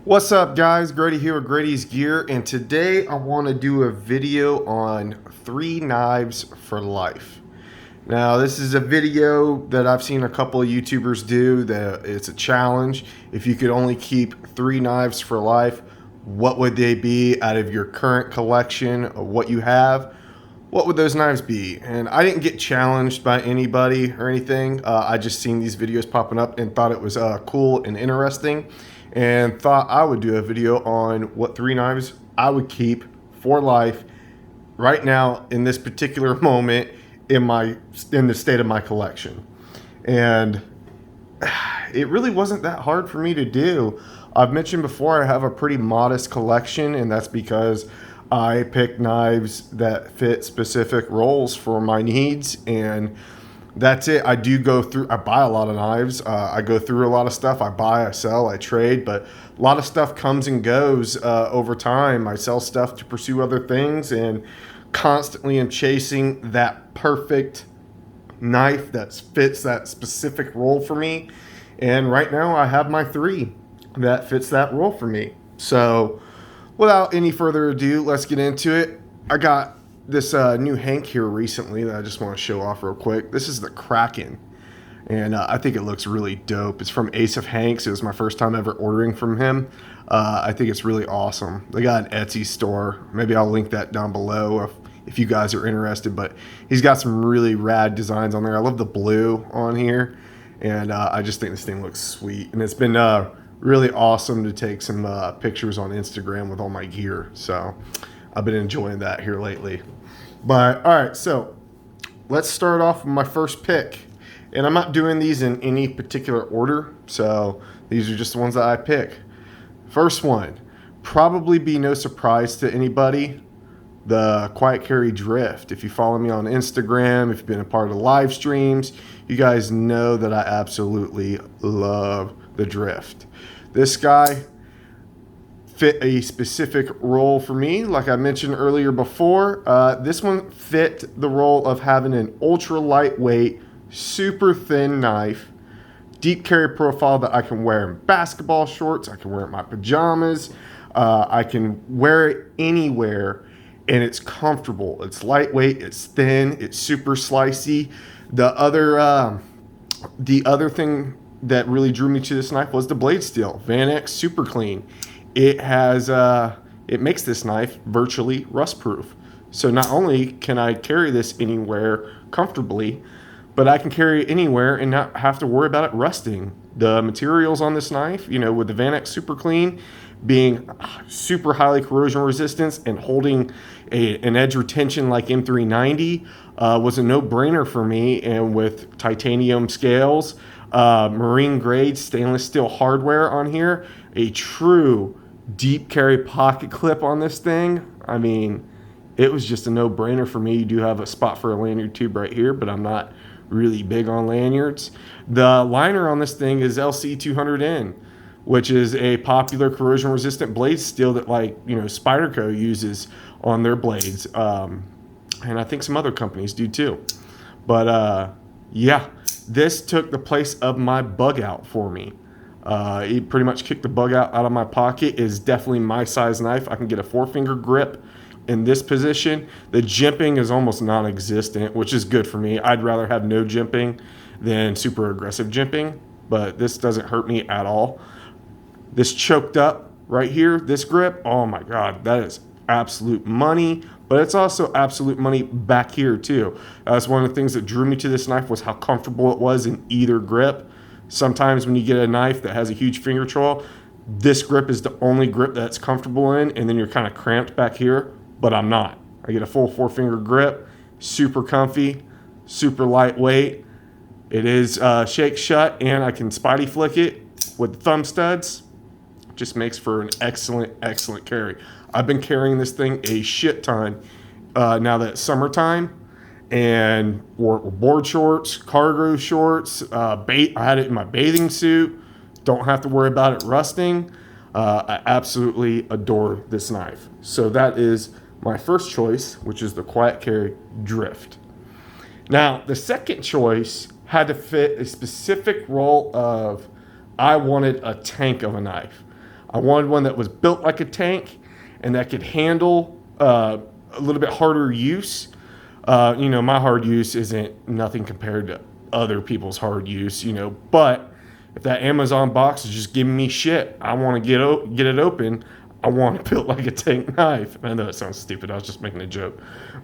What's up, guys? Grady here with Grady's Gear, and today I want to do a video on 3 knives for life. Now, this is a video that I've seen a couple of YouTubers do. That it's a challenge. If you could only keep 3 knives for life, what would they be out of your current collection of what you have? What would those knives be? And I didn't get challenged by anybody or anything. I just seen these videos popping up and thought it was cool and interesting, and thought I would do a video on what 3 knives I would keep for life right now in this particular moment in the state of my collection. And it really wasn't that hard for me to do. I've mentioned before I have a pretty modest collection, and that's because I pick knives that fit specific roles for my needs, and that's it. I buy a lot of knives. I go through a lot of stuff. I buy, I sell, I trade, but a lot of stuff comes and goes over time. I sell stuff to pursue other things, and constantly am chasing that perfect knife that fits that specific role for me. And right now I have my 3 that fits that role for me. So without any further ado, let's get into it. I got this new Hank here recently that I just want to show off real quick. This is the Kraken, and I think it looks really dope. It's from Ace of Hanks. It was my first time ever ordering from him. I think it's really awesome. They got an Etsy store. Maybe I'll link that down below if you guys are interested, but he's got some really rad designs on there. I love the blue on here, and I just think this thing looks sweet, and it's been really awesome to take some pictures on Instagram with all my gear. So I've been enjoying that here lately. But all right, so let's start off with my first pick. And I'm not doing these in any particular order, so these are just the ones that I pick. First one, probably be no surprise to anybody, the Quiet Carry Drift. If you follow me on Instagram, if you've been a part of the live streams, you guys know that I absolutely love the Drift. This guy fit a specific role for me. Like I mentioned earlier before, this one fit the role of having an ultra lightweight, super thin knife, deep carry profile that I can wear in basketball shorts, I can wear it in my pajamas, I can wear it anywhere, and it's comfortable. It's lightweight, it's thin, it's super slicey. The other thing that really drew me to this knife was the blade steel. Van X Super Clean. It makes this knife virtually rust proof. So not only can I carry this anywhere comfortably, but I can carry it anywhere and not have to worry about it rusting. The materials on this knife, with the Van X Super Clean being super highly corrosion resistant and holding an edge retention like M390, was a no-brainer for me. And with titanium scales, marine grade stainless steel hardware on here, a true deep carry pocket clip on this thing. I mean, it was just a no-brainer for me. You do have a spot for a lanyard tube right here, but I'm not really big on lanyards. The liner on this thing is LC200N, which is a popular corrosion resistant blade steel that Spyderco uses on their blades. And I think some other companies do too. But yeah, this took the place of my bug out for me. It pretty much kicked the bug out of my pocket. It is definitely my size knife. I can get a 4-finger grip in this position. The jimping is almost non-existent, which is good for me. I'd rather have no jimping than super aggressive jimping, but this doesn't hurt me at all. This choked up right here, this grip, oh my God, that is absolute money, but it's also absolute money back here too. That's one of the things that drew me to this knife, was how comfortable it was in either grip. Sometimes when you get a knife that has a huge finger trawl, this grip is the only grip that's comfortable in, and then you're kind of cramped back here, but I'm not. I get a full 4-finger grip, super comfy, super lightweight. It is shake shut, and I can spidey flick it with the thumb studs. Just makes for an excellent carry. I've been carrying this thing a shit ton now that it's summertime, and wore board shorts, cargo shorts, I had it in my bathing suit. Don't have to worry about it rusting. I absolutely adore this knife. So that is my first choice, which is the Quiet Carry Drift. Now, the second choice had to fit a specific role of, I wanted a tank of a knife. I wanted one that was built like a tank and that could handle a little bit harder use. You know, my hard use isn't nothing compared to other people's hard use, you know, but if that Amazon box is just giving me shit, I want to get it open. I want it built like a tank knife. I know it sounds stupid. I was just making a joke.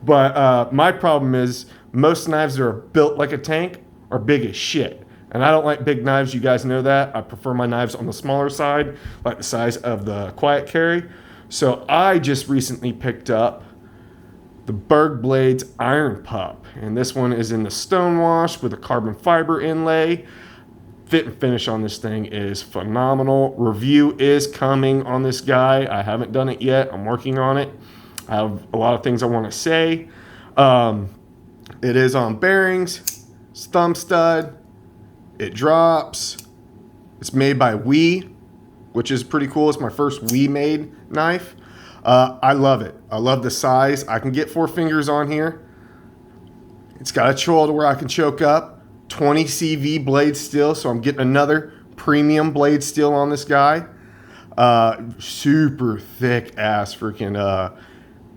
But my problem is most knives that are built like a tank are big as shit. And I don't like big knives. You guys know that. I prefer my knives on the smaller side, like the size of the quiet carry. So I just recently picked up the Berg Blades Iron Pup. And this one is in the stonewash with a carbon fiber inlay. Fit and finish on this thing is phenomenal. Review is coming on this guy. I haven't done it yet. I'm working on it. I have a lot of things I want to say. It is on bearings. It's thumb stud. It drops. It's made by which is pretty cool. It's my first made knife. I love it. I love the size. I can get 4 fingers on here. It's got a choil to where I can choke up. 20 CV blade steel, so I'm getting another premium blade steel on this guy. Super thick ass freaking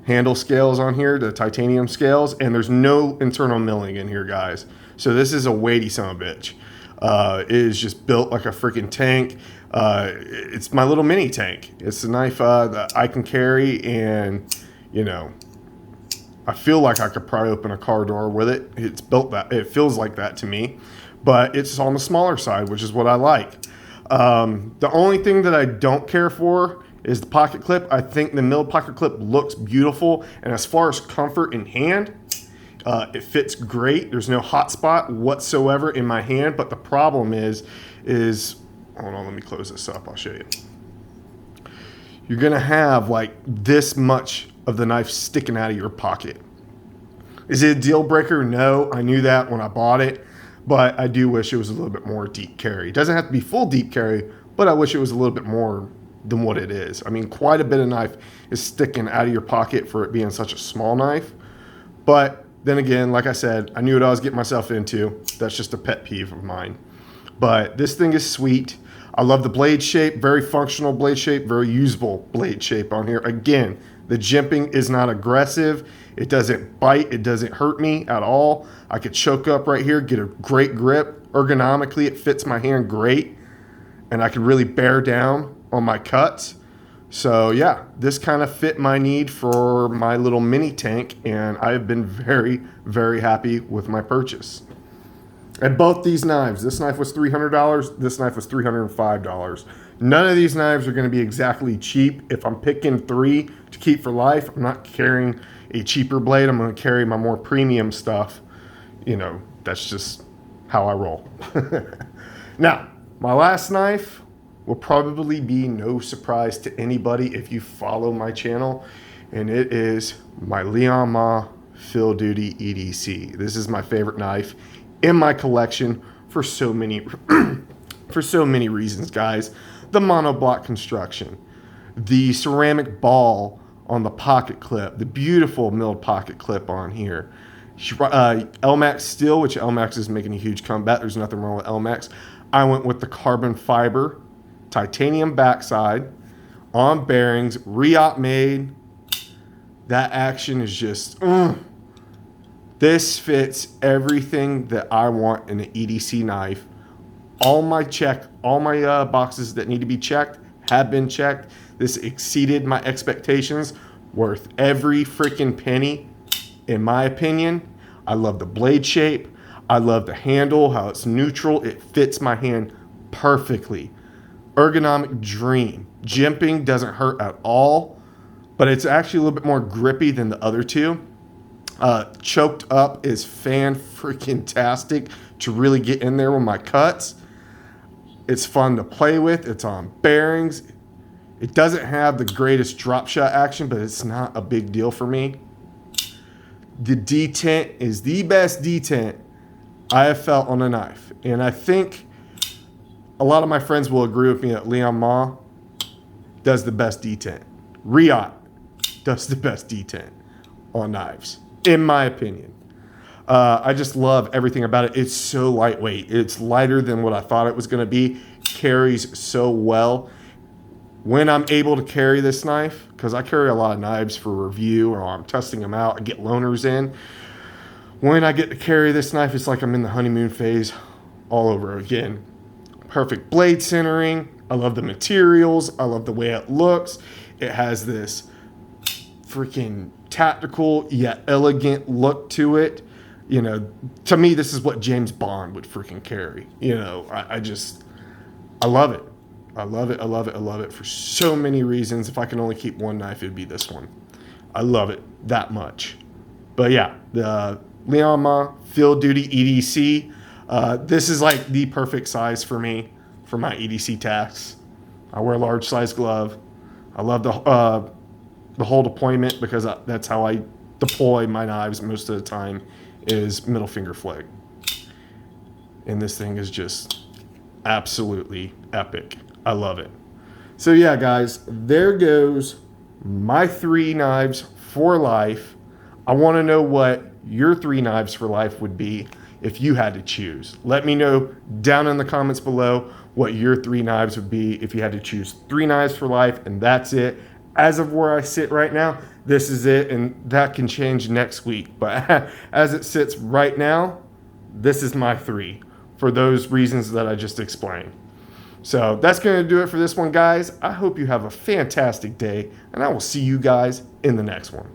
handle scales on here, the titanium scales, and there's no internal milling in here, guys. So this is a weighty son of a bitch. It is just built like a freaking tank. It's my little mini tank. It's a knife that I can carry, and you know, I feel like I could probably open a car door with it. It's built that, it feels like that to me, but it's on the smaller side, which is what I like. The only thing that I don't care for is the pocket clip. I think the milled pocket clip looks beautiful, and as far as comfort in hand, it fits great. There's no hot spot whatsoever in my hand, but the problem is, hold on, let me close this up, I'll show you. You're gonna have like this much of the knife sticking out of your pocket. Is it a deal breaker? No, I knew that when I bought it, but I do wish it was a little bit more deep carry. It doesn't have to be full deep carry, but I wish it was a little bit more than what it is. I mean, quite a bit of knife is sticking out of your pocket for it being such a small knife. But then again, like I said, I knew what I was getting myself into. That's just a pet peeve of mine. But this thing is sweet. I love the blade shape, very functional blade shape, very usable blade shape on here. Again, the jimping is not aggressive. It doesn't bite. It doesn't hurt me at all. I could choke up right here, get a great grip. Ergonomically, it fits my hand great. And I can really bear down on my cuts. So yeah, this kind of fit my need for my little mini tank. And I've been very, very happy with my purchase. And both these knives, this knife was $300, this knife was $305. None of these knives are going to be exactly cheap. If I'm picking 3 to keep for life, I'm not carrying a cheaper blade. I'm going to carry my more premium stuff. You know, that's just how I roll. Now, my last knife will probably be no surprise to anybody if you follow my channel, and it is my Lian Field Duty EDC. This is my favorite knife in my collection for so many reasons, guys. The monoblock construction, the ceramic ball on the pocket clip, the beautiful milled pocket clip on here, LMAX steel, which LMAX is making a huge comeback. There's nothing wrong with LMAX. I went with the carbon fiber, titanium backside, on bearings, re-op made. That action is just, This fits everything that I want in an EDC knife. All my boxes that need to be checked have been checked. This exceeded my expectations, worth every freaking penny, in my opinion. I love the blade shape. I love the handle, how it's neutral. It fits my hand perfectly. Ergonomic dream. Jimping doesn't hurt at all, but it's actually a little bit more grippy than the other two. Choked up is fan-freaking-tastic to really get in there with my cuts. It's fun to play with. It's on bearings. It doesn't have the greatest drop shot action, but it's not a big deal for me. The detent is the best detent I have felt on a knife. And I think a lot of my friends will agree with me that Lian does the best detent. Riot does the best detent on knives, in my opinion. I just love everything about it. It's so lightweight. It's lighter than what I thought it was going to be. Carries so well. when I'm able to carry this knife, because I carry a lot of knives for review or I'm testing them out, I get loaners in. When I get to carry this knife, it's like I'm in the honeymoon phase all over again. Perfect blade centering. I love the materials. I love the way it looks. It has this freaking tactical yet elegant look to it. You know, to me, this is what James Bond would freaking carry. You know, I love it. I love it. I love it. I love it for so many reasons. If I can only keep one knife, it'd be this one. I love it that much. But yeah, the Lian Field Duty EDC. This is like the perfect size for me for my EDC tasks. I wear a large size glove. I love the whole deployment because that's how I deploy my knives most of the time is middle finger flag. And this thing is just absolutely epic. I love it. So yeah, guys, there goes my 3 knives for life. I want to know what your 3 knives for life would be if you had to choose. Let me know down in the comments below what your 3 knives would be if you had to choose 3 knives for life, and that's it. As of where I sit right now, this is it, and that can change next week. But as it sits right now, this is my 3 for those reasons that I just explained. So that's going to do it for this one, guys. I hope you have a fantastic day, and I will see you guys in the next one.